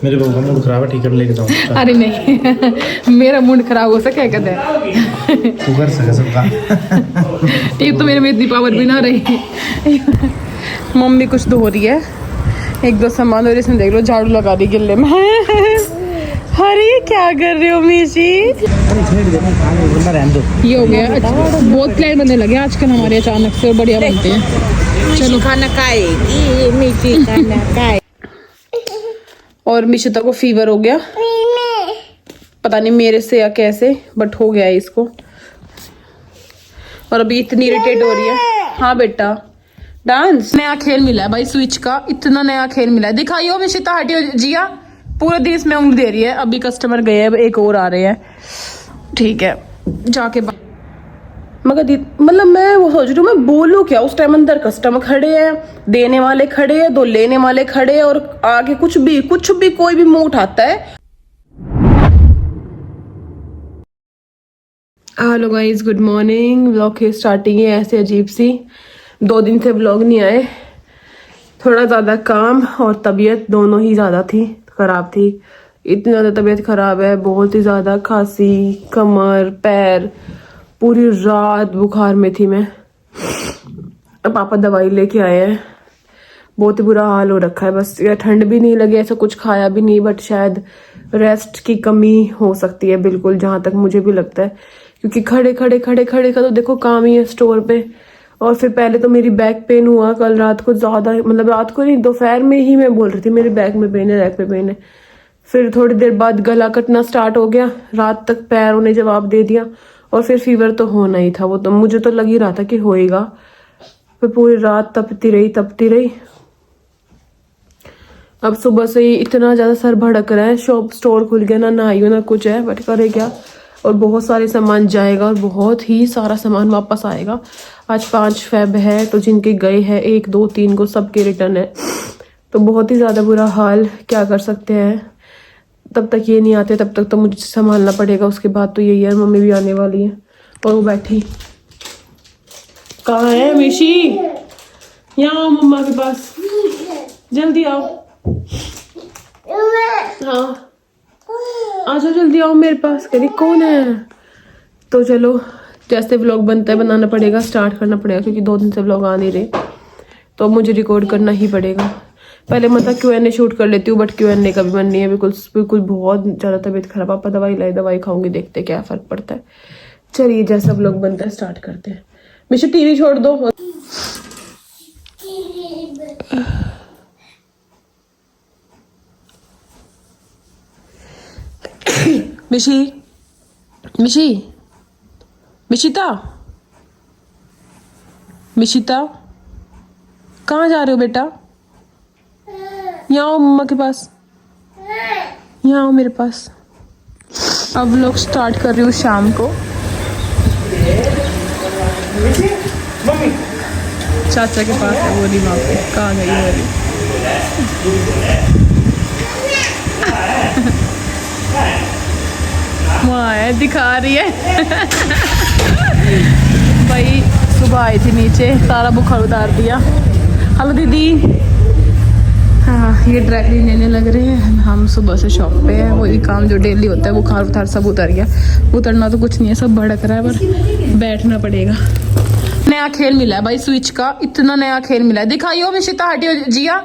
मेरे बहू का मूड खराब है, ठीक है लेके जाऊँ। अरे नहीं मेरा मूड खराब हो सके कहते हैं तू कर सके सबका। एक तो मेरे में इतनी पावर भी ना रही। मम्मी कुछ धो रही है, एक दो सामान और इसमें देख लो झाड़ू लगा दी गिल्ले में। अरे क्या कर रहे हो मीशी? ये हो गया अच्छा, बहुत प्लान बनने लगे आजकल हमारे अचानक से, बढ़िया बनते हैं। चलो खाना खाएगी मीठी, खाना खाए। और मिशिता को फीवर हो गया, पता नहीं मेरे से या कैसे, बट हो गया है इसको। और अभी इतनी इरिटेट हो रही है। हाँ बेटा, डांस नया खेल मिला है भाई, स्विच का इतना नया खेल मिला है। दिखाइयो मिशिता, हटियो जिया, पूरे दिन इसमें उंगली दे रही है। अभी कस्टमर गए हैं, एक और आ रहे हैं, ठीक है जाके मगर मतलब मैं वो सोच रही हूँ मैं बोलूँ क्या। उस टाइम अंदर कस्टमर खड़े हैं, देने वाले खड़े हैं, दो लेने वाले खड़े हैं, और आगे कुछ भी कोई भी मुंह उठाता है। Hello guys, good morning. Vlog की स्टार्टिंग है ऐसे अजीब सी, 2 दिन से व्लॉग नहीं आए। थोड़ा ज़्यादा काम और तबीयत दोनों ही ज़्यादा थी, खराब थी। इतनी ज़्यादा तबीयत खराब है, बहुत ही ज़्यादा खांसी, कमर, पैर, पूरी रात बुखार में थी मैं। अब पापा दवाई लेके आए हैं, बहुत ही बुरा हाल हो रखा है। बस ये ठंड भी नहीं लगी, ऐसा कुछ खाया भी नहीं, बट शायद रेस्ट की कमी हो सकती है, बिल्कुल जहां तक मुझे भी लगता है। क्योंकि खड़े का तो देखो काम ही है स्टोर पे। और फिर पहले तो मेरी बैक पेन हुआ कल रात को ज्यादा, मतलब रात को नहीं, दोपहर में ही मैं बोल रही थी मेरे बैक में पेन है, बैक में पेन है। फिर थोड़ी देर बाद गला कटना स्टार्ट हो गया, रात तक पैरों ने जवाब दे दिया। और फिर फीवर तो होना ही था, वो तो मुझे तो लग ही रहा था कि होएगा। फिर पूरी रात तपती रही। अब सुबह से ही इतना ज्यादा सर भड़क रहा है, स्टोर खुल गया, ना नहाई ना कुछ है, बट करे क्या। और बहुत सारे सामान जाएगा और बहुत ही सारा सामान वापस आएगा। आज 5 फेब है, तो जिनके गए हैं 1 2 3 को सबके रिटर्न है। तो बहुत ही ज्यादा बुरा हाल, क्या कर सकते हैं। तब तक ये नहीं आते, तब तक तो मुझे संभालना पड़ेगा। उसके बाद तो यही है, मम्मी भी आने वाली है। और वो बैठी, कहाँ है मिशी? यहाँ आओ मम्मा के पास, जल्दी आओ। हाँ आजा जल्दी आओ मेरे पास। कह रही कौन है? तो चलो जैसे व्लॉग बनता है बनाना पड़ेगा, स्टार्ट करना पड़ेगा, क्योंकि 2 दिन से व्लॉग आ नहीं रहे, तो मुझे रिकॉर्ड करना ही पड़ेगा। पहले मतलब Q&A शूट कर लेती हूँ, बट Q&A का भी मन नहीं है, बिल्कुल बहुत ज्यादा तबीयत खराब। पापा दवाई लाई, दवाई खाऊंगी, देखते क्या फर्क पड़ता है। चलिए जैसा व्लॉग बनता है स्टार्ट करते हैं। मिशु टीवी छोड़ दो। मिशिता कहाँ जा रहे हो बेटा? यहाँ आओ मम्मा के पास, यहाँ आओ मेरे पास। अब लोग स्टार्ट कर रही हूँ शाम को। चाचा के पास है, वो नहीं वहाँ पे, कहाँ गई वो नहीं। वहाँ है, दिखा रही है। भाई सुबह आई थी नीचे, सारा बुखार उतार दिया। हेलो दीदी। हाँ ये ड्राई क्लीन लेने लग रहे हैं। हम सुबह से शॉप पे हैं, वही काम जो डेली होता है। बुखार उतार सब उतर गया, उतरना तो कुछ नहीं है, सब भड़क रहा है, पर बैठना पड़ेगा। नया खेल मिला है भाई स्विच का, इतना नया खेल मिला है। दिखाइयो मिशिता, हटियो जिया,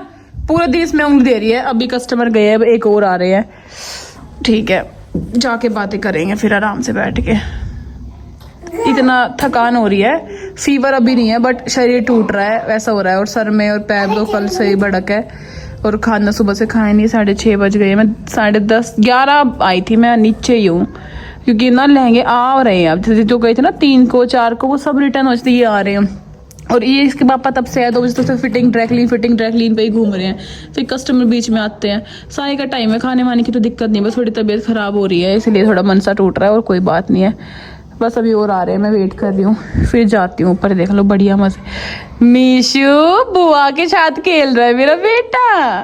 पूरे दिन इसमें उंगली दे रही है। अभी कस्टमर गए हैं, एक और आ रहे हैं, ठीक है जाके बातें करेंगे फिर आराम से बैठ के। इतना थकान हो रही है, फीवर अभी नहीं है, बट शरीर टूट रहा है, वैसा हो रहा है। और सर में और पैर तो कल से ही भड़क है। और खाना सुबह से खाया नहीं, 6:30 बज गए। मैं 10:30 11 आई थी, मैं नीचे ही हूँ, क्योंकि ना लहंगे आ रहे हैं। अब जो गए थे ना 3 को 4 को, वो सब रिटर्न हो जाते, ये आ रहे हैं। और ये इसके पापा तब से है 2 बजे तो फिटिंग ड्राई क्लीन पे ही घूम रहे हैं। फिर कस्टमर बीच में आते हैं, साय का टाइम है, खाने वाने की तो दिक्कत नहीं, बस थोड़ी तबीयत खराब हो रही है, इसलिए थोड़ा मन सा टूट रहा है, और कोई बात नहीं है। बस अभी और आ रहे हैं, मैं वेट कर रही हूँ, फिर जाती हूँ ऊपर। देख लो बढ़िया मजे। मीशु बुआ के साथ खेल रहा है मेरा बेटा।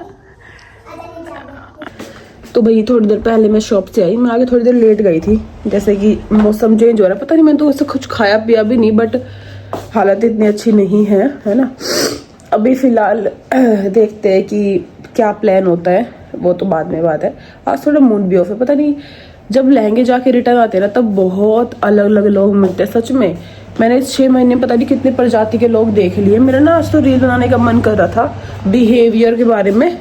तो भाई थोड़ी देर पहले मैं शॉप से आई, मैं आगे थोड़ी देर लेट गई थी, जैसे कि मौसम चेंज हो रहा है। पता नहीं, मैंने तो उससे कुछ खाया पिया भी नहीं, बट हालत इतनी अच्छी नहीं है, है ना। अभी फिलहाल देखते हैं कि क्या प्लान होता है। वो तो बाद में बात है। आज थोड़ा मूड भी ऑफ है, पता नहीं जब लहंगे जाके रिटर्न आते हैं ना तब बहुत अलग अलग लोग मिलते हैं सच में। मैंने 6 महीने पता नहीं कितने प्रजाति के लोग देख लिए। मेरा ना आज तो रील बनाने का मन कर रहा था बिहेवियर के बारे में,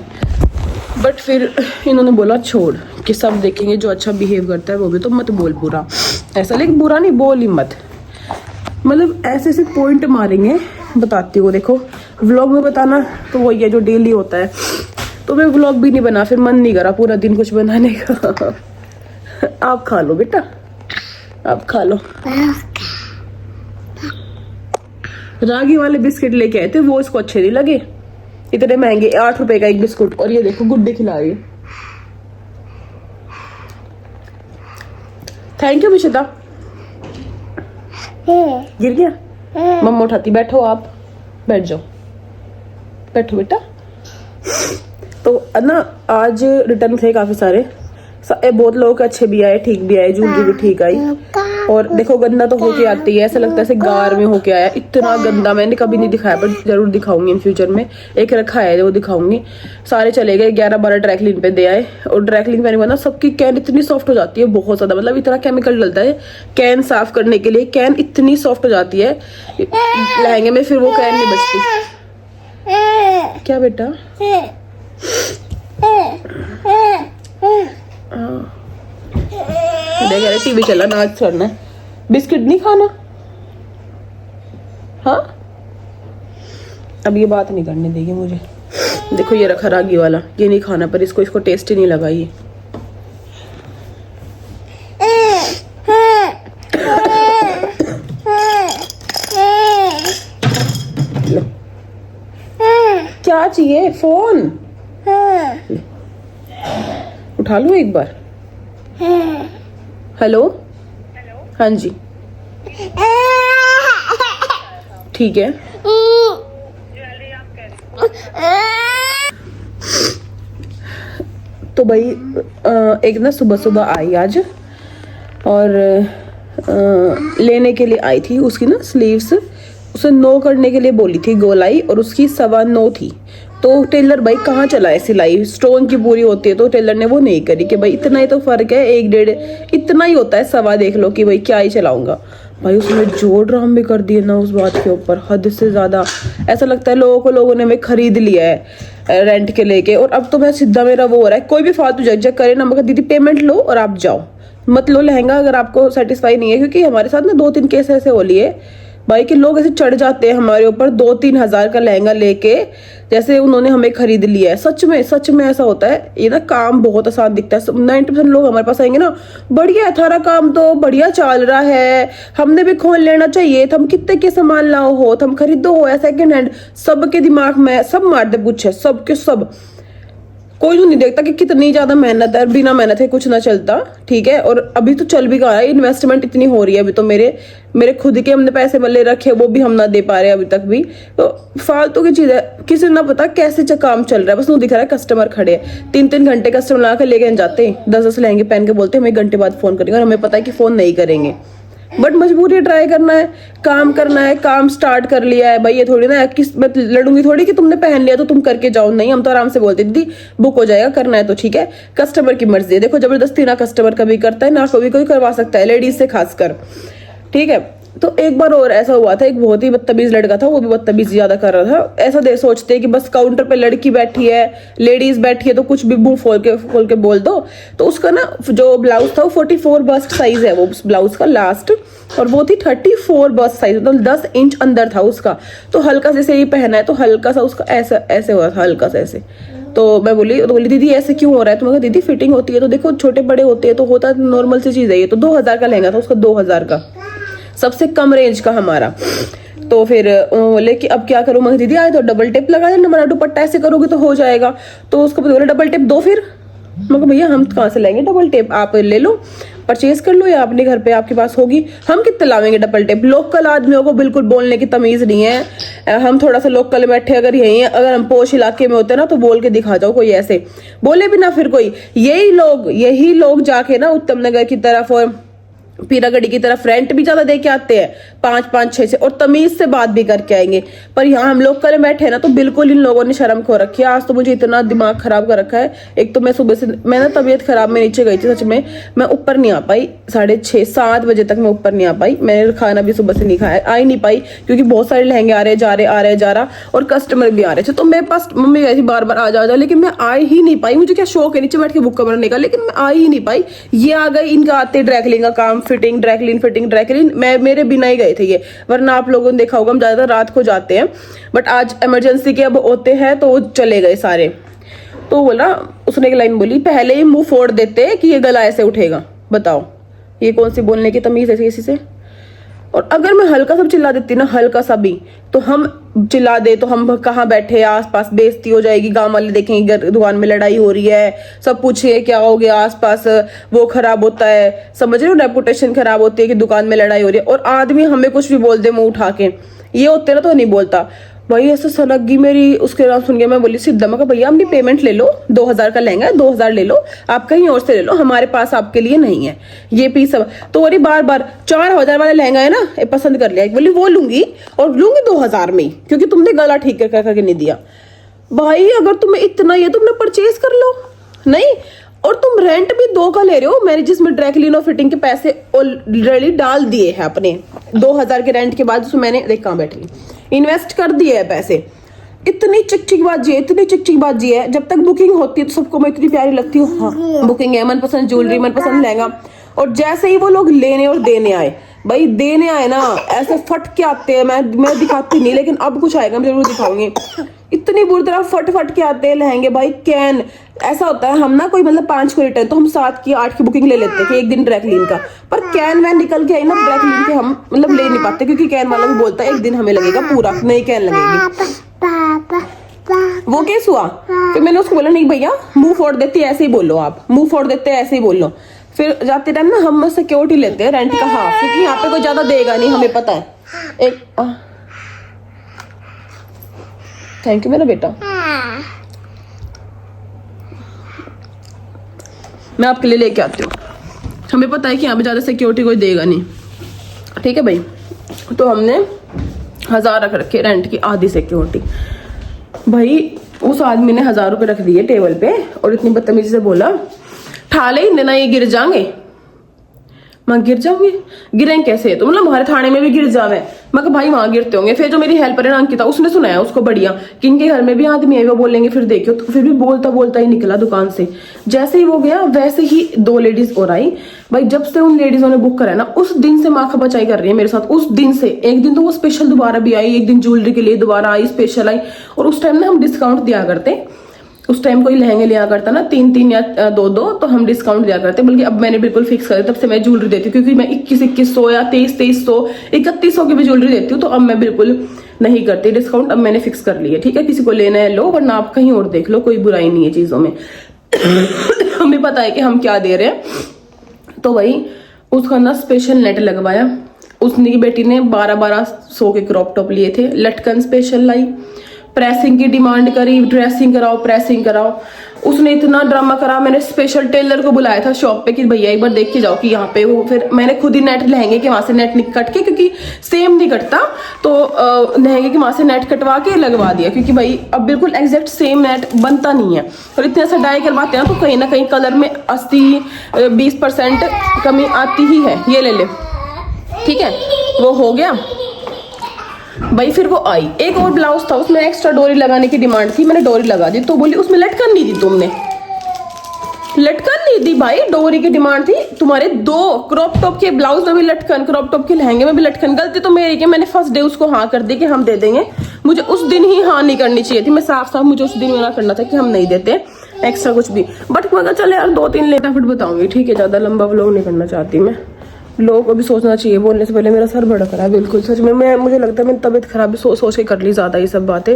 बट फिर इन्होंने बोला छोड़ कि सब देखेंगे, जो अच्छा बिहेव करता है वो भी, तो मत बोल बुरा ऐसा, लेकिन बुरा नहीं बोल ही मत, मतलब ऐसे ऐसे पॉइंट मारेंगे। बताती हूँ, देखो व्लॉग में बताना तो वही है जो डेली होता है, तो मैं व्लॉग भी नहीं बना, फिर मन नहीं करा पूरा दिन कुछ बनाने का। आप खा लो बेटा, आप खा लो। रागी वाले बिस्किट लेके आए थे, वो इसको अच्छे नहीं लगे, इतने महंगे, 8 रुपए का एक बिस्कुट, और ये देखो गुड्डे खिला रही है। Thank you Mishita. गिर गया, मम्मा उठाती। बैठो, आप बैठ जाओ, बैठो बेटा। तो ना आज रिटर्न थे काफी सारे, बहुत लोगों के अच्छे भी आए, ठीक भी आए, ज्वेलरी भी ठीक आई। और देखो गंदा तो होके आती है, ऐसा लगता है ऐसे गार में होके आया, इतना गंदा मैंने कभी नहीं दिखाया, बट जरूर दिखाऊंगी इन फ्यूचर में। एक रखा है वो दिखाऊंगी। सारे चले गए, 11-12 ड्राइक्लीन पे दे आए, और ड्राइक्लीन पे ना सबकी कैन इतनी सॉफ्ट हो जाती है, बहुत ज्यादा, मतलब इतना केमिकल डलता है कैन साफ करने के लिए, कैन इतनी सॉफ्ट हो जाती है लहंगे में, फिर वो कैन नहीं बचती। क्या बेटा? देख रहे टीवी चला, नाच करना है, बिस्किट नहीं खाना। हाँ अब ये बात नहीं करने देगी मुझे। देखो ये रखा रागी वाला, ये नहीं खाना, पर इसको टेस्ट ही नहीं लगा ये। क्या चाहिए? फोन उठा लो एक बार। हेलो, हाँ जी ठीक है। तो भाई एक ना सुबह सुबह आई आज, और लेने के लिए आई थी। उसकी ना स्लीव्स उसे 9 करने के लिए बोली थी गोलाई, और उसकी 9.25 थी। तो टेलर भाई कहाँ चला है, सिलाई स्टोन की पूरी होती है, तो टेलर ने वो नहीं करी कि भाई इतना ही तो फर्क है, 1-1.5 इतना ही होता है, 1.25 देख लो कि भाई क्या ही चलाऊंगा। भाई उसने जोड़ ड्राम भी कर दिए ना उस बात के ऊपर, हद से ज्यादा। ऐसा लगता है लोगों ने हमें खरीद लिया है रेंट के लेके। और अब तो मैं सीधा, मेरा वो हो रहा है, कोई भी फालतू जग करे ना, मगर दीदी पेमेंट लो और आप जाओ, मत लो लहंगा अगर आपको सेटिस्फाई नहीं है। क्योंकि हमारे साथ ना 2-3 केस ऐसे हो लिए भाई कि लोग ऐसे चढ़ जाते हैं हमारे ऊपर 2-3 हजार का लहंगा लेके, जैसे उन्होंने हमें खरीद लिया है। सच में ऐसा होता है। ये ना काम बहुत आसान दिखता है, 90% लोग हमारे पास आएंगे ना, बढ़िया है थारा काम तो बढ़िया चल रहा है, हमने भी खोल लेना चाहिए, हम कितने के सामान लाओ हो, हम खरीदो हो, सेकंड हैंड। सबके दिमाग में सब मार दे पूछे, सब के सब, कोई तो नहीं देखता कि कितनी ज्यादा मेहनत है, बिना मेहनत है कुछ ना चलता, ठीक है। और अभी तो चल भी रहा है, इन्वेस्टमेंट इतनी हो रही है अभी तो, मेरे खुद के हमने पैसे ले रखे, वो भी हम ना दे पा रहे अभी तक भी। तो फालतू की चीज है, किसी ना पता कैसे काम चल रहा है, बस वो दिख रहा है कस्टमर खड़े हैं, 3-3 घंटे कस्टमर ला कर लेके जाते हैं, 10-10 लहंगे पहन के बोलते हैं हमें 1 घंटे बाद फोन करेंगे, और हमें पता है कि फोन नहीं करेंगे, बट मजबूरी ट्राई करना है, काम करना है। काम स्टार्ट कर लिया है भाई, ये थोड़ी ना किस मैं लड़ूंगी थोड़ी कि तुमने पहन लिया तो तुम करके जाओ, नहीं, हम तो आराम से बोलते दीदी बुक हो जाएगा, करना है तो ठीक है, कस्टमर की मर्जी है। देखो जबरदस्ती ना कस्टमर कभी करता है ना कभी कोई करवा सकता है, लेडीज से खासकर, ठीक है। तो एक बार और ऐसा हुआ था, एक बहुत ही बदतमीज लड़का था, वो भी बदतमीजी ज्यादा कर रहा था। ऐसा सोचते हैं कि बस काउंटर पे लड़की बैठी है, लेडीज बैठी है, तो कुछ भी मुंह खोल के बोल दो। तो उसका ना जो ब्लाउज था वो 44 बस्ट साइज है वो ब्लाउज का लास्ट, और वो थी 34 बस्ट साइज, मतलब 10 इंच अंदर था उसका। तो हल्का से ही पहना है, तो हल्का सा उसका ऐसे हो रहा था, हल्का सा ऐसे। तो मैं बोली दीदी ऐसे क्यों हो रहा है, तो मैं दीदी फिटिंग होती है तो देखो, छोटे बड़े होते हैं तो होता नॉर्मल सी चीज है ये। तो 2000 का लहंगा था उसका, 2000 का, सबसे कम रेंज का हमारा। तो फिर बोले कि अब क्या करूं, मैं दीदी आए तो डबल टेप लगा देना, हमारा दुपट्टा ऐसे करोगे तो हो जाएगा। तो उसको बोले डबल टेप दो, फिर मैं भैया हम कहाँ से लाएंगे डबल टेप, आप ले लो परचेज कर लो, या अपने घर पे आपके पास होगी, हम कितने लावेंगे डबल टेप। लोकल आदमियों को बिल्कुल बोलने की तमीज नहीं है। हम थोड़ा सा लोकल बैठे अगर यही है, अगर हम पोश इलाके में होते ना तो बोल के दिखा जाओ, कोई ऐसे बोले भी ना फिर कोई। यही लोग जाके ना उत्तम नगर की तरफ और पीरागढ़ी की तरफ रेंट भी ज्यादा दे के आते हैं 5-5, 6 से, और तमीज से बात भी करके आएंगे। पर यहाँ हम लोग कल बैठे हैं ना, तो बिल्कुल इन लोगों ने शर्म खो रखी है। आज तो मुझे इतना दिमाग खराब कर रखा है। एक तो मैं सुबह से, मैं ना तबीयत खराब में नीचे गई थी सच में, मैं ऊपर नहीं आ पाई 6:30-7 बजे तक मैं ऊपर नहीं आ पाई। मैंने खाना भी सुबह से नहीं खाया, आ ही नहीं पाई, क्योंकि बहुत सारे लहंगे आ रहे जा रहा और कस्टमर भी आ रहे थे। तो मेरे पास मम्मी गई थी बार बार आ जा, लेकिन मैं आ ही नहीं पाई। मुझे क्या शौक है नीचे बैठ के बुक बनाने का, लेकिन मैं आ ही नहीं पाई। ये आ गई, इनका आते ड्रैकलिंग का काम, फिटिंग ड्रैकलिन, मैं मेरे बिना ही गए थे ये, वरना आप लोगों ने देखा होगा हम ज्यादातर रात को जाते हैं, बट आज इमरजेंसी के अब होते हैं तो वो चले गए सारे। तो बोला, उसने एक लाइन बोली, पहले ही मुंह फोड़ देते कि ये गला ऐसे उठेगा। बताओ ये कौन सी बोलने की तमीज है किसी से। और अगर मैं हल्का सा चिल्ला देती ना, हल्का सा भी, तो हम चिल्ला दे तो हम कहाँ बैठे, आसपास बेइज्जती हो जाएगी, गांव वाले देखेंगे दुकान में लड़ाई हो रही है, सब पूछे क्या हो गया, आसपास वो खराब होता है, समझ रहे हो, रेपुटेशन खराब होती है कि दुकान में लड़ाई हो रही है। और आदमी हमें कुछ भी बोल दे मुंह उठा के, ये होते ना तो नहीं बोलता। भाई ऐसे सनक गई मेरी, उसके नाम सुन के मैं बोली सीधा, मैं भैया अपनी पेमेंट ले लो, 2000 का लहंगा है, 2000 ले लो, आप कहीं और से ले लो, हमारे पास आपके लिए नहीं है ये पीस। तो अरे बार 4000 वाला लहंगा है ना, पसंद कर लिया, बोली वो लूंगी, और लूंगी 2000 में ही, क्योंकि तुमने गला ठीक करके नहीं दिया। भाई अगर तुम्हें इतना ये, तुमने परचेज कर लो, नहीं, और तुम रेंट भी 2 का ले रहे हो। मैंने जिसमें ड्रैकलिन और फिटिंग के पैसे ऑलरेडी डाल दिए हैं अपने, 2000 के रेंट के बाद, उसमें मैंने देख कहाँ बैठ गई, इन्वेस्ट कर दिए है पैसे। इतनी चिकचिकबाजी है, जब तक बुकिंग होती है तो सबको मैं इतनी प्यारी लगती हूँ, हाँ बुकिंग है, मनपसंद ज्वेलरी, मनपसंद लहंगा। और जैसे ही वो लोग लेने और देने आए, भाई देने आए ना, ऐसे फट के आते हैं, मैं दिखाती नहीं, लेकिन अब कुछ आएगा मैं जरूर दिखाऊंगी। इतनी बुरी तरह फट के आते हैं लहंगे। भाई कैन ऐसा होता है, हम ना कोई मतलब 5 को रिटर्न, तो हम 7 की 8 की बुकिंग ले लेते हैं कि एक दिन ड्रैकलिन का, पर कैन वैन निकल के आई ना ड्रैकलिन के, हम मतलब ले नहीं पाते, क्योंकि कैन वाला भी बोलता है एक दिन हमें लगेगा पूरा, नई कैन लगेगी। वो केस हुआ, फिर मैंने उसको बोला नहीं भैया, मुंह फोड़ देती ऐसे ही बोलो, आप मुंह फोड़ देते ऐसे ही बोलो। फिर जाते टाइम ना हम सिक्योरिटी लेते हैं रेंट का हाफ, क्योंकि यहाँ पे कोई ज्यादा देगा नहीं, हमें पता है। एक थैंक यू मेरा बेटा, मैं आपके लिए लेके आती हूँ, हमें पता है कि यहाँ पे ज्यादा सिक्योरिटी कोई देगा नहीं, ठीक है भाई। तो हमने 1000 रख रखे रेंट की, आधी सिक्योरिटी। भाई उस आदमी ने 1000 रुपए रख दिए टेबल पे, और इतनी बदतमीजी से बोला, ठाले ही ना ये गिर जाएंगे। मैं गिर जाऊंगी, गिरें कैसे, तो मतलब हमारे थाने में भी गिर जावे। मैं कहा भाई वहां गिरते होंगे। फिर जो मेरी हेल्पर है ना अंकिता, उसने सुनाया उसको बढ़िया कि इनके घर में भी आदमी है, वो बोलेंगे, फिर देखियो। तो फिर भी बोलता ही निकला दुकान से। जैसे ही वो गया वैसे ही 2 लेडीज और आई। भाई जब से उन लेडीजों ने बुक करा ना, उस दिन से माँ खपाचाई कर रही है मेरे साथ, उस दिन से। एक दिन तो वो स्पेशल दोबारा भी आई, एक दिन ज्वेलरी के लिए दोबारा आई, स्पेशल आई। और उस टाइम ना हम डिस्काउंट दिया करते, उस टाइम कोई लहंगे लिया करता ना 3 या 2 तो हम डिस्काउंट दिया करते। बल्कि अब मैंने बिल्कुल फिक्स कर दिया, तब से मैं ज्वेलरी देती हूँ, क्योंकि मैं 2100 या 2300 3100 की भी ज्वेलरी देती हूँ। तो अब मैं बिल्कुल नहीं करती डिस्काउंट, अब मैंने फिक्स कर लिया। ठीक है, किसी को लेना है लो, वरना आप कहीं और देख लो, कोई बुराई नहीं है चीजों में। हमें पता है कि हम क्या दे रहे हैं। तो वही उसका ना स्पेशल नेट लगवाया। उसकी बेटी ने 1200 के क्रॉप टॉप लिए थे, लटकन स्पेशल लाई, प्रेसिंग की डिमांड करी, ड्रेसिंग कराओ। उसने इतना ड्रामा करा, मैंने स्पेशल टेलर को बुलाया था शॉप पे कि भैया एक बार देख के जाओ कि यहाँ पे वो। फिर मैंने खुद ही नेट लहंगे के वहां से नेट कट के, क्योंकि सेम नहीं कटता, तो लहंगे के वहां से नेट कटवा के लगवा दिया, क्योंकि भाई अब बिल्कुल एग्जैक्ट सेम नेट बनता नहीं है। और इतने ऐसा डाई करवाते हैं तो कहीं ना कहीं कलर में 80-20% कमी आती ही है। ये ले ठीक है, वो हो गया भाई। फिर वो आई, एक और ब्लाउज था, उसमें एक्स्ट्रा डोरी लगाने की डिमांड थी, मैंने डोरी लगा दी। तो बोली उसमें लटकन नहीं दी, तुमने लटकन नहीं दी भाई, डोरी की डिमांड थी। तुम्हारे 2 क्रॉप टॉप के ब्लाउज में भी लटकन, क्रॉप टॉप के लहंगे में भी लटकन। गलती तो मेरी कि मैंने फर्स्ट डे उसको हाँ कर दी कि हम दे देंगे। मुझे उस दिन ही हाँ नहीं करनी चाहिए थी, मैं साफ मुझे उस दिन मना करना था कि हम नहीं देते एक्स्ट्रा कुछ भी। बट मगर चले यार 2-3 लेटा फिर बताऊंगी, ठीक है, ज्यादा लंबा व्लॉग नहीं करना चाहती मैं। लोगों को भी सोचना चाहिए, बोलने से पहले। मेरा सर भड़क रहा है बिल्कुल, सच में। मुझे लगता है मेरी तबीयत खराब है, सोच के कर ली ज्यादा ये सब बातें।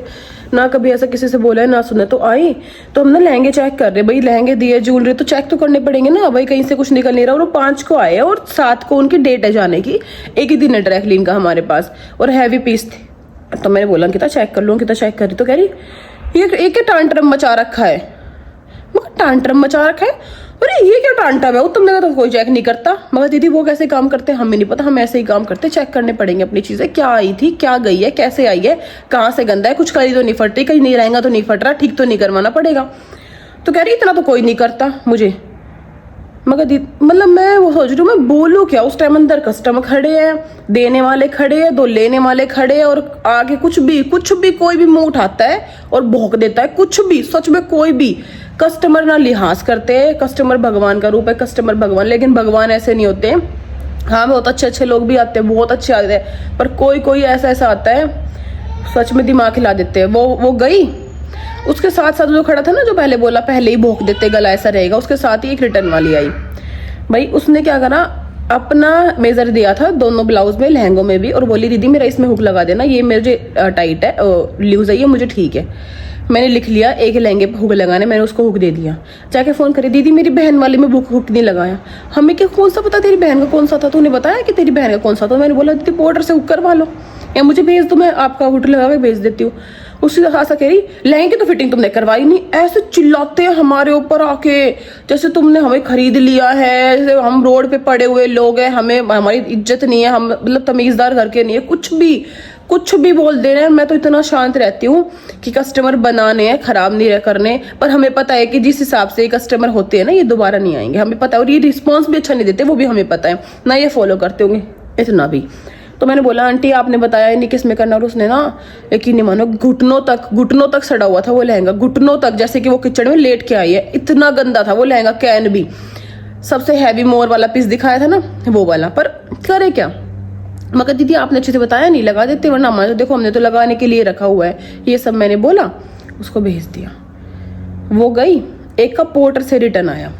ना कभी ऐसा किसी से बोला है, ना सुना। तो आई तो हम ना लहंगे चेक कर रहे, भाई लहंगे दिए, ज्वेलरी तो चेक तो करने पड़ेंगे ना, भाई कहीं से कुछ निकल नहीं रहा। और वो 5 को आए और 7 को उनकी डेट है जाने की, एक ही दिन है ड्रैकलिन का हमारे पास, और हैवी पीस थे। तो मैंने बोला अंकिता चेक कर लो, अंकिता चेक कर रही, तो कह रही ये टांट्रम मचा रखा है। मगर टांट्रम मचा रखा है, अरे ये क्या टांटा है, तुमने कहा तो कोई चेक नहीं करता। मगर दीदी वो कैसे काम करते हैं हमें नहीं पता, हम ऐसे ही काम करते, चेक करने पड़ेंगे अपनी चीजें, क्या आई थी, क्या गई है, कैसे आई है, कहाँ से गंदा है, कुछ करी तो नहीं फट रही, कहीं नहीं रहेगा तो नहीं फट रहा, ठीक तो नहीं करवाना पड़ेगा। तो कह रही इतना तो कोई नहीं करता मुझे। मगर दीदी मतलब मैं वो सोच रही हूँ मैं बोलूँ क्या, उस टाइम अंदर कस्टमर खड़े हैं, देने वाले खड़े हैं, 2 लेने वाले खड़े हैं, और आगे कुछ भी कोई भी मुंह उठाता है और भौंक देता है, कुछ भी, सच में कोई भी कस्टमर ना लिहाज करते हैं। कस्टमर भगवान का रूप है, कस्टमर भगवान, लेकिन भगवान ऐसे नहीं होते। हाँ बहुत अच्छे लोग भी आते हैं, बहुत अच्छे आते हैं, पर कोई ऐसा आता है सच में दिमाग हिला देते हैं। वो गई, उसके साथ जो खड़ा था ना, जो पहले बोला पहले ही भोंक देते गला ऐसा रहेगा, उसके साथ ही एक रिटर्न वाली आई। भाई उसने क्या करा, अपना मेजर दिया था दोनों ब्लाउज में, लहंगों में भी, और बोली दीदी मेरा इसमें हुक लगा देना, ये मुझे टाइट है, लूज है, ये मुझे ठीक है। मैंने लिख लिया एक लहंगे पे हुक लगाने, मैंने उसको हुक दे दिया। जाके फोन करी, दीदी मेरी बहन वाले में हुक नहीं लगाया। हमें क्या कौन सा पता तेरी बहन का कौन सा था, तूने बताया कि तेरी बहन का कौन सा था। मैंने बोला दीदी बॉर्डर से हुक करवा लो या मुझे भेज दो, मैं आपका हुक लगा के भेज देती हूँ। उससे ऐसा कह रही लहंगे की तो फिटिंग तुमने करवाई नहीं, ऐसे चिल्लाते हैं हमारे ऊपर आके जैसे तुमने हमें खरीद लिया है, जैसे हम रोड पे पड़े हुए लोग हैं, हमें हमारी इज्जत नहीं है, हम मतलब तमीजदार घर के नहीं है, कुछ भी बोल दे रहे हैं। मैं तो इतना शांत रहती हूँ कि कस्टमर बनाने हैं, खराब नहीं करने, पर हमें पता है कि जिस हिसाब से कस्टमर होते हैं ना ये दोबारा नहीं आएंगे, हमें पता है, और ये रिस्पॉन्स भी अच्छा नहीं देते, वो भी हमें पता है ना, ये फॉलो करते होंगे इतना भी। तो मैंने बोला आंटी आपने बताया नहीं किस में करना, और उसने ना यकीन नहीं मानो घुटनों तक सड़ा हुआ था वो लहंगा, घुटनों तक, जैसे कि वो किचन में लेट के आई है, इतना गंदा था वो लहंगा। कैन भी सबसे हैवी मोर वाला पीस दिखाया था ना, वो वाला, पर करे क्या। मगर दीदी आपने अच्छे से बताया नहीं, लगा देते वरना हमारे, देखो हमने तो लगाने के लिए रखा हुआ है, ये सब मैंने बोला, उसको भेज दिया। वो गई, एक का पोर्टर से रिटर्न आया,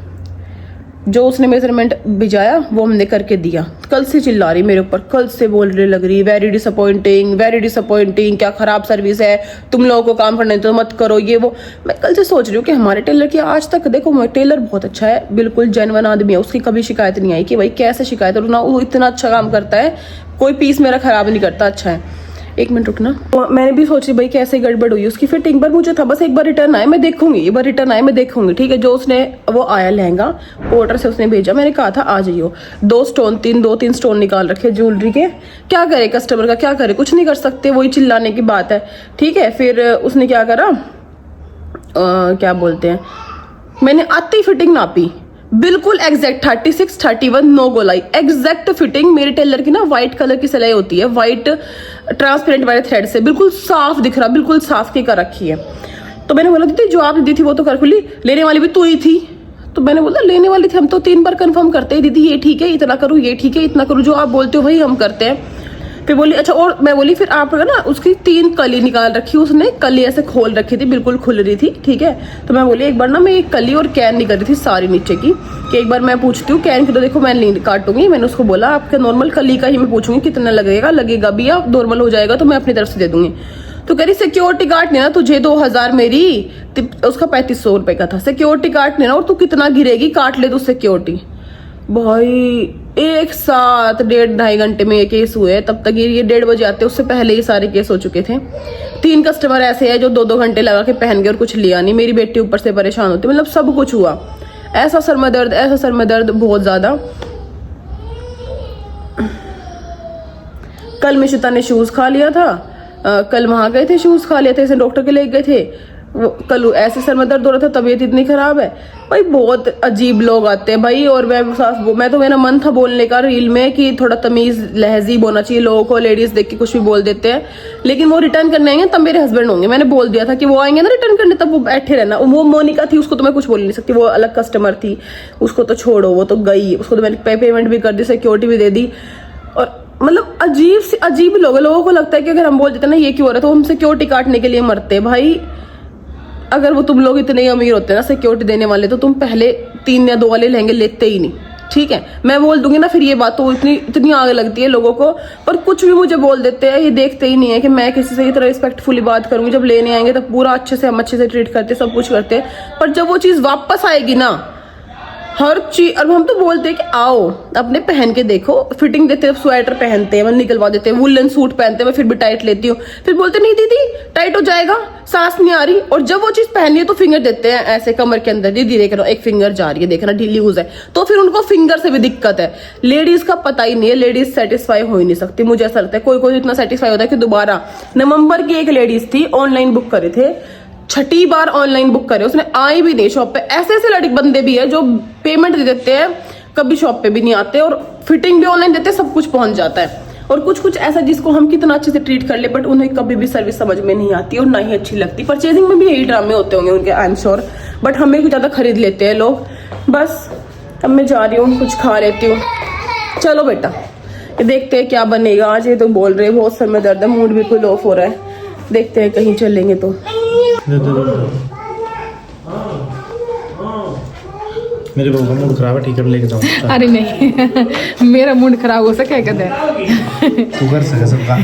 जो उसने मेजरमेंट भिजाया वो हमने करके दिया। कल से चिल्ला रही मेरे ऊपर, कल से बोलने लग रही वेरी डिसअपॉइंटिंग, क्या खराब सर्विस है, तुम लोगों को काम करने तो मत करो, ये वो। मैं कल से सोच रही हूँ कि हमारे टेलर की आज तक, देखो टेलर बहुत अच्छा है, बिल्कुल जेन्युइन आदमी है, उसकी कभी शिकायत नहीं आई कि भाई कैसे शिकायत, और ना वो इतना अच्छा काम करता है, कोई पीस मेरा खराब नहीं करता, अच्छा है। एक मिनट रुकना, तो मैंने भी सोची भाई कैसे गड़बड़ हुई उसकी फिटिंग, पर मुझे था बस एक बार रिटर्न आए मैं देखूंगी, एक बार रिटर्न आए मैं देखूंगी, ठीक है। जो उसने वो आया लहंगा पोर्टर से उसने भेजा, मैंने कहा था आ जाइयो, 2-3 स्टोन निकाल रखे ज्वेलरी के, क्या करे कस्टमर का, क्या करे, कुछ नहीं कर सकते, वही चिल्लाने की बात है, ठीक है। फिर उसने क्या करा, क्या बोलते हैं, मैंने आती फिटिंग नापी, बिल्कुल एग्जैक्ट 36-31 नो गोलाई, एग्जैक्ट फिटिंग। मेरे टेलर की ना व्हाइट कलर की सिलाई होती है, व्हाइट ट्रांसपेरेंट वाले थ्रेड से, बिल्कुल साफ दिख रहा, बिल्कुल साफ की कर रखी है। तो मैंने बोला दीदी जो आपने दी थी वो तो कर खुली, लेने वाली भी तू ही थी। तो मैंने बोला लेने वाली थी, हम तो 3 बार कंफर्म करते हैं दीदी, ये ठीक है इतना करूँ, ये ठीक है इतना करूँ, जो आप बोलते हो वही हम करते हैं। फिर बोली अच्छा, और मैं बोली फिर आप ना उसकी 3 कली निकाल रखी, उसने कली ऐसे खोल रखी थी, बिल्कुल खुल रही थी, ठीक है। तो मैं बोली एक बार ना मैं एक कली और कैन निकल रही थी सारी नीचे की, कि एक बार मैं पूछती हूँ कैन की, तो देखो मैं नहीं काटूंगी। मैंने उसको बोला आपके नॉर्मल कली का ही मैं पूछूंगी कितना लगेगा भी, या नॉर्मल हो जाएगा तो मैं अपनी तरफ से दे दूंगी। तो कह रही सिक्योरिटी गार्ड ने ना तुझे 2000 मेरी, उसका 3500 रुपए का था, सिक्योरिटी गार्ड ने ना, और तू कितना गिरेगी, काट ले तू सिक्योरिटी। भाई एक साथ 1.5 घंटे में ये केस हुए, तब तक ये 1:30 बजे आते, उससे पहले ही सारे केस हो चुके थे। 3 कस्टमर ऐसे हैं जो 2-2 घंटे लगा के पहन गए और कुछ लिया नहीं, मेरी बेटी ऊपर से परेशान होती, मतलब सब कुछ हुआ, ऐसा सर में दर्द बहुत ज्यादा। कल मिशिता ने शूज खा लिया था, कल वहां गए थे, शूज खा लिए थे, इसे डॉक्टर के ले गए थे, कल ऐसे सर में दर्द हो रहा था, तबीयत इतनी खराब है। भाई बहुत अजीब लोग आते हैं भाई, और मैं तो मेरा मन था बोलने का रील में कि थोड़ा तमीज लहजीब होना चाहिए लोगों को, लेडीज देख के कुछ भी बोल देते हैं, लेकिन वो रिटर्न करने आएंगे तब मेरे हस्बैंड होंगे, मैंने बोल दिया था कि वो आएंगे ना रिटर्न करने, तब वो बैठे रहना। वो मोनिका थी, उसको तो मैं कुछ बोल नहीं सकती, वो अलग कस्टमर थी, उसको तो छोड़ो, वो तो गई, उसको तो मैंने पेमेंट भी कर दी, सिक्योरिटी भी दे दी। और मतलब अजीब लोगों को लगता है कि अगर हम बोल देते ना ये क्यों हो रहा है, तो हम सिक्योरिटी काटने के लिए मरते हैं। भाई अगर वो तुम लोग इतने अमीर होते ना सिक्योरिटी देने वाले, तो तुम पहले 3 या 2 वाले लहंगे लेते ही नहीं, ठीक है। मैं बोल दूंगी ना फिर ये बात, तो इतनी आग लगती है लोगों को, पर कुछ भी मुझे बोल देते हैं, ये देखते ही नहीं है कि मैं किसी से इतना रिस्पेक्टफुली बात करूंगी। जब लेने आएंगे तो पूरा अच्छे से हम अच्छे से ट्रीट करते, सब कुछ करते, पर जब वो चीज वापस आएगी ना, हर चीज। और हम तो बोलते हैं कि आओ अपने पहन के देखो, फिटिंग देते हैं, स्वेटर पहनते हैं, निकलवा देते हैं, वुलन सूट पहनते हैं, मैं फिर भी टाइट लेती हूँ, फिर बोलते नहीं दीदी टाइट हो जाएगा, सांस नहीं आ रही। और जब वो चीज पहनी है तो फिंगर देते हैं ऐसे कमर के अंदर, दीदी देख रहा एक फिंगर जा रही है, देखना ढीली यूज है, तो फिर उनको फिंगर से भी दिक्कत है। लेडीज का पता ही नहीं है, लेडीज सेटिस्फाई हो ही नहीं सकती, मुझे ऐसा लगता है। कोई कोई इतना सेटिस्फाई होता है कि दोबारा। नवंबर की एक लेडीज थी, ऑनलाइन बुक करे थे, 6ठी बार ऑनलाइन बुक करे, उसने आई भी नहीं शॉप पे। ऐसे ऐसे लड़के बंदे भी है जो पेमेंट दे देते हैं, कभी शॉप पे भी नहीं आते, और फिटिंग भी ऑनलाइन देते हैं, सब कुछ पहुंच जाता है। और कुछ कुछ ऐसा जिसको हम कितना अच्छे से ट्रीट कर ले, बट उन्हें कभी भी सर्विस समझ में नहीं आती और ना ही अच्छी लगती। परचेजिंग में भी यही ड्रामे होते होंगे उनके, आई एम श्योर, बट हमें कुछ ज्यादा खरीद लेते हैं लोग। बस अब मैं जा रही हूँ, कुछ खा लेती हूँ। चलो बेटा, ये देखते हैं क्या बनेगा आज। ये तो बोल रहे बहुत सर में दर्द है, मूड बिल्कुल ऑफ हो रहा है, देखते हैं कहीं चलेंगे तो। मेरे बहू का मूड खराब है, ठीक है लेके जाऊँ। अरे नहीं मेरा मूड खराब हो सके कहते हैं तू कर सके सबका।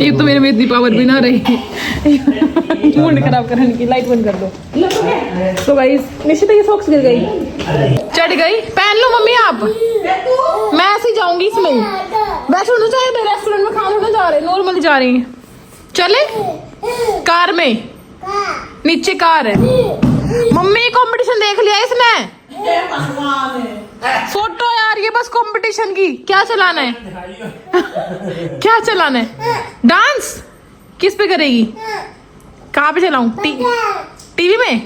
ये तो मेरे में इतनी पावर भी ना रही मूड खराब करने की। लाइट बंद कर दो। तो गाइस निश्चित ये सॉक्स गिर गई, चढ़ गई, पहन लो मम्मी आप। मैं ऐसे ही जाऊंगी इसमें, वैसे होना चाहिए रेस्टोरेंट में खाना ना जा रहे, नॉर्मली जा रही हैं। चले कार में, नीचे कार है। मम्मी कंपटीशन देख लिया इसने, फोटो यार ये बस कंपटीशन की। क्या चलाना है क्या चलाना है? डांस किस पे करेगी? कहाँ पे चलाऊं? टीवी में?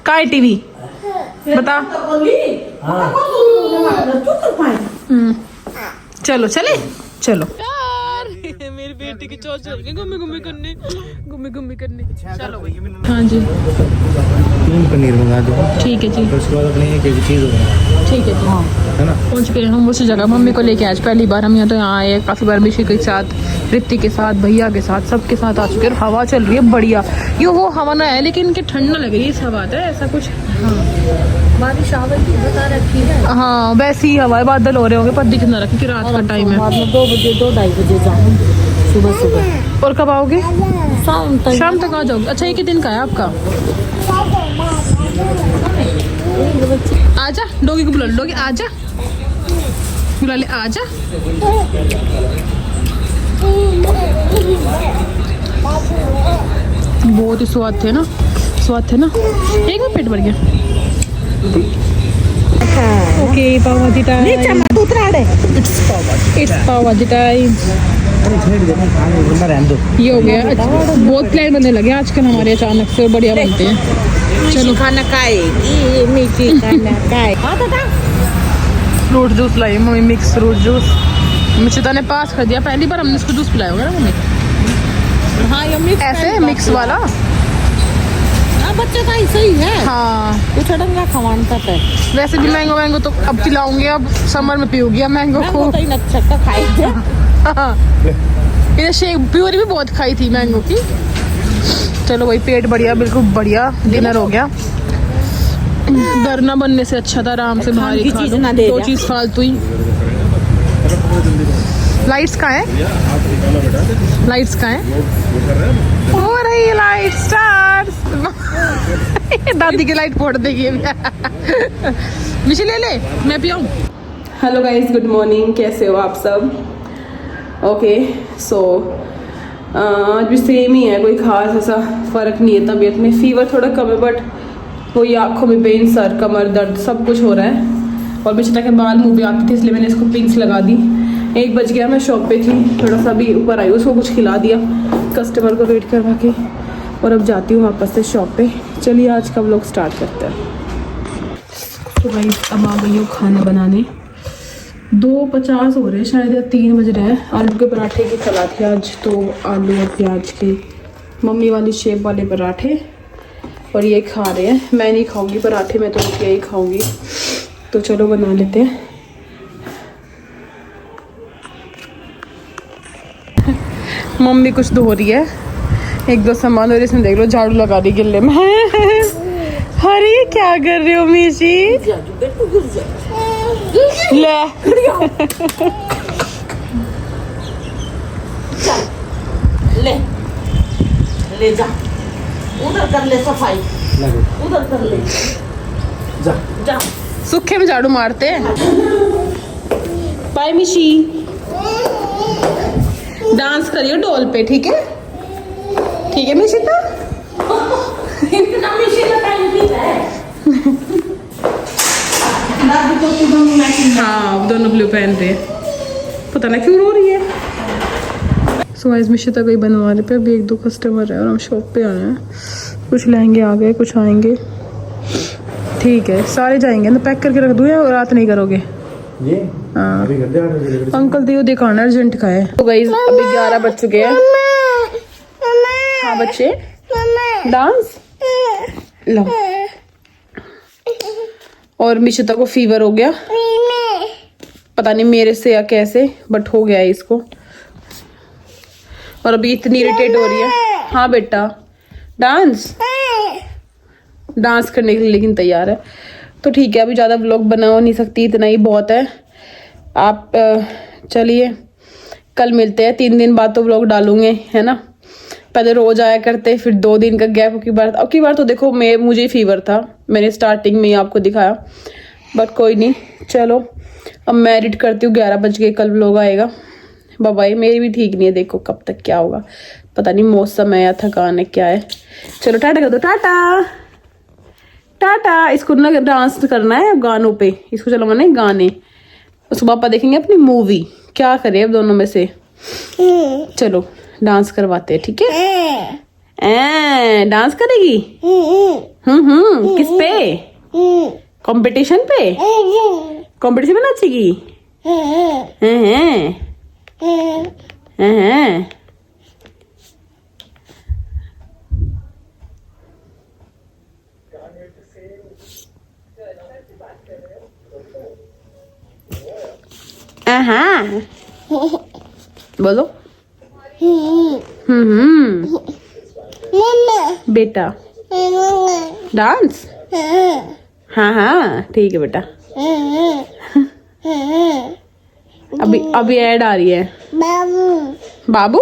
कहाँ है टीवी बता। चलो चले चलो यार, मेरी बेटी की चोट चल गई, घूमे करने। चलो हाँ जी, 3 पनीर मंगा दो, ठीक है जी। तो उसके बाद अपने एक एक चीज होगा, ठीक है जी। हाँ है ना। पहुंच गए हम उस जगह। मम्मी को लेके आज पहली बार हम यहाँ, तो यहाँ आए काफी बार मिशी के साथ, रित्ती के साथ, भैया के साथ, सबके साथ आ चुके हैं। हवा चल रही है बढ़िया, ये वो हवा ना है लेकिन इनके ठंड ना लग रही है, इस हवा है ऐसा कुछ। हाँ बारिश आवे की बता रखी है। हाँ वैसी ही हवा है, बादल हो रहे होंगे पर दिख ना रखे कि रात का टाइम है। 2 बजे 2-2:30 बजे जाऊंगी सुबह। और कब आओगे? शाम तक आ जाओगे। अच्छा एक ही दिन का है आपका? आजा डॉगी को बुला लो, डॉगी आजा, बुला ले, आजा। बहुत ही स्वाद थे ना, एक में पेट भर गया। ओके पाव भाजी टाइम, इट्स पाव भाजी टाइम। ये हो गया। बहुत प्लान बनने लगे आजकल हमारे अचानक से, बढ़िया बनते हैं। चलो खाना खाएगी, मीठी खाना खाए। फ्रूट जूस लाई mummy, mix fruit juice. Mishita ने पास कर दिया, पहली बार हमने इसको जूस पिलाया होगा ना मम्मी? हाँ ये मिक्स ऐसे मिक्स वाला बच्चे का ही सही है। हाँ कुछ अड़ंगा खवान तक है। वैसे भी मैंगो तो अब पिलाऊंगी, अब समर में पियोगी अब मैंगो को। तो इन अच्छा खाई थे। इधर शेक प्योरी भी बहुत खाई थी मैंगो की। चलो भाई पेट बढ़िया, बिल्कुल बढ़िया डिनर हो गया। डरना बनने से अच्छा था आराम से बाहर ही खा लो, 2 चीज फालतू ही। लाइट्स कहाँ है? हो रही लाइट स्टार्स। दादी की लाइट फोड़ देगी मिशी, ले ले मैं Piyau. Hello guys, good morning, कैसे हो आप सब? ओके सो आज भी सेम ही है, कोई खास ऐसा फर्क नहीं है तबीयत में। फीवर थोड़ा कम है बट वही आँखों में पेन, सर, कमर दर्द, सब कुछ हो रहा है। और बिचता के बाल मुँह पे आते थे इसलिए मैंने इसको पिंक्स लगा दी। 1 बज गया, मैं शॉप पे थी, थोड़ा सा भी ऊपर आई, उसको कुछ खिला दिया कस्टमर को वेट करवा के, और अब जाती हूँ वापस से शॉप पे। चलिए आज का व्लॉग स्टार्ट करते हैं। तो भाई अब आ गई हूँ खाना बनाने। 2:50 हो रहे हैं शायद, या 3 बज रहे हैं। आलू के पराठे की सलाह थी आज, तो आलू और प्याज के मम्मी वाली शेप वाले पराठे, और ये खा रहे हैं। मैं नहीं खाऊंगी पराठे, मैं तो यही खाऊंगी। तो चलो बना लेते हैं। मम्मी कुछ धो रही है, 1-2 सामान, और इसमें देख लो झाड़ू लगा रही गिल्ले में। अरे क्या कर रहे हो मीशी? ले ले जा, उधर कर ले सफाई, उधर कर ले, जा जा। सूखे में झाड़ू मारते हैं। बाय मिशी, डांस करियो डोल पे, ठीक है? ठीक है मिशिता? हाँ दोनों ब्लू पहन रहे हैं, पता ना क्यों रो रही है। सो गाइस मिशिता कोई बनवा रहे पे, अभी 1-2 कस्टमर है और हम शॉप पे आए हैं। कुछ लहंगे आ गए, कुछ आएंगे। ठीक है सारे जाएंगे तो पैक करके रख दूँ या रात नहीं करोगे? ये हाँ अभी कर दे 8 बजे डिलीवरी। अंकल दियो दिखाना अर्जेंट का है। तो गाइस अभी 11 बज चुके हैं। हाँ बच्चे डांस लो। और मिशिता को फीवर हो गया, पता नहीं मेरे से या कैसे, बट हो गया है इसको। और अभी इतनी इरिटेट हो रही है। हाँ बेटा डांस करने के लिए लेकिन तैयार है। तो ठीक है अभी ज़्यादा व्लॉग बना नहीं सकती, इतना ही बहुत है। आप चलिए कल मिलते हैं, 3 दिन बाद तो व्लॉग डालूंगे, है ना? पहले रोज आया करते, फिर 2 दिन का गैप की बार तो देखो मुझे फीवर था, मैंने स्टार्टिंग में ही आपको दिखाया, बट कोई नहीं। चलो अब मैं एडिट करती हूँ, 11 बज गए, कल व्लॉग आएगा। बाय। मेरी भी ठीक नहीं है, देखो कब तक क्या होगा, पता नहीं मौसम है या थकान है क्या है। चलो टाटा कर दो, टाटा टाटा। इसको ना डांस करना है गानों पे, इसको चलो मैंने गाने, उसको पापा देखेंगे अपनी मूवी, क्या करे अब दोनों में से। चलो डांस करवाते हैं, ठीक है? डांस करेगी? किस पे? कंपटीशन पे? कंपटीशन में नाचेगी? हैं बोलो। बेटा डांस? हाँ ठीक है बेटा। अभी ऐड आ रही है। बाबू